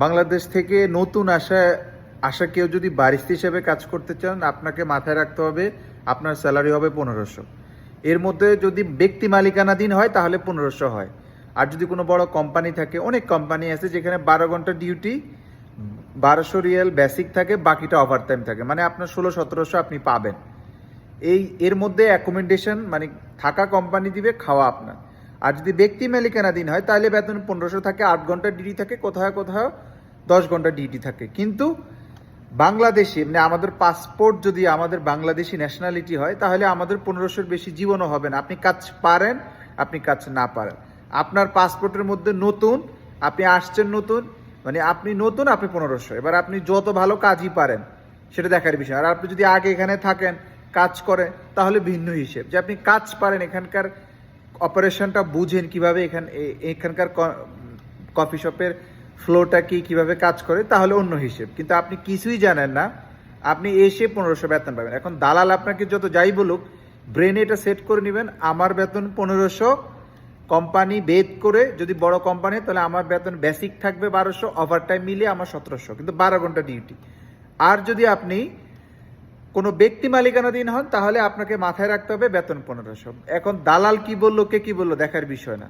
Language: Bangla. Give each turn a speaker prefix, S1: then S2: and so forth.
S1: বাংলাদেশ থেকে নতুন আসা কেউ যদি বারিস্তা হিসেবে কাজ করতে চান, আপনাকে মাথায় রাখতে হবে আপনার স্যালারি হবে 1500। এর মধ্যে যদি ব্যক্তি মালিকানাধীন হয় তাহলে 1500 হয়। আর যদি কোনো বড় কোম্পানি থাকে, অনেক কোম্পানি আছে যেখানে 12 ঘন্টা ডিউটি, 1200 রিয়াল বেসিক থাকে, বাকিটা ওভার টাইম থাকে, মানে আপনার 1600-1700 আপনি পাবেন। এর মধ্যে অ্যাকোমোডেশন মানে থাকা কোম্পানি দিবে, খাওয়া আপনার। আর যদি ব্যক্তি মালিকানাধীন হয় তাহলে বেতন 1500 থাকে, 8 ঘন্টা ডিউটি থাকে, কোথাও কোথাও 10 ঘন্টা ডিউটি থাকে। কিন্তু বাংলাদেশে মানে আমাদের পাসপোর্ট যদি আমাদের বাংলাদেশি ন্যাশনালিটি হয় তাহলে আমাদের 1500-র বেশি জীবনও হবে না। আপনি কাজ পারেন, আপনি কাজ না পারেন, আপনার পাসপোর্টের মধ্যে নতুন, আপনি আসছেন নতুন, মানে আপনি নতুন, আপনি 1500। এবার আপনি যত ভালো কাজই পারেন সেটা দেখার বিষয়। আর আপনি যদি আগে এখানে থাকেন, কাজ করেন, তাহলে ভিন্ন হিসেব। যে আপনি কাজ পারেন, এখানকার অপারেশনটা বুঝেন কীভাবে, এখানকার কফি শপের ফ্লোটা কি, কীভাবে কাজ করে, তাহলে অন্য হিসেব। কিন্তু আপনি কিছুই জানেন না, আপনি এসে 1500 বেতন পাবেন। এখন দালাল আপনাকে যত যাই বলুক, ব্রেনে এটা সেট করে নেবেন আমার বেতন 1500, কোম্পানি বেদ করে যদি বড় কোম্পানি তাহলে আমার বেতন বেসিক থাকবে 1200, ওভারটাইম মিলিয়ে আমার 1700, কিন্তু 12 ঘন্টা ডিউটি। আর যদি আপনি কোনো ব্যক্তি মালিকানাধীন হন তাহলে আপনাকে মাথায় রাখতে হবে বেতন 1500। এখন দালাল কি বললো, কে কি বললো দেখার বিষয় না।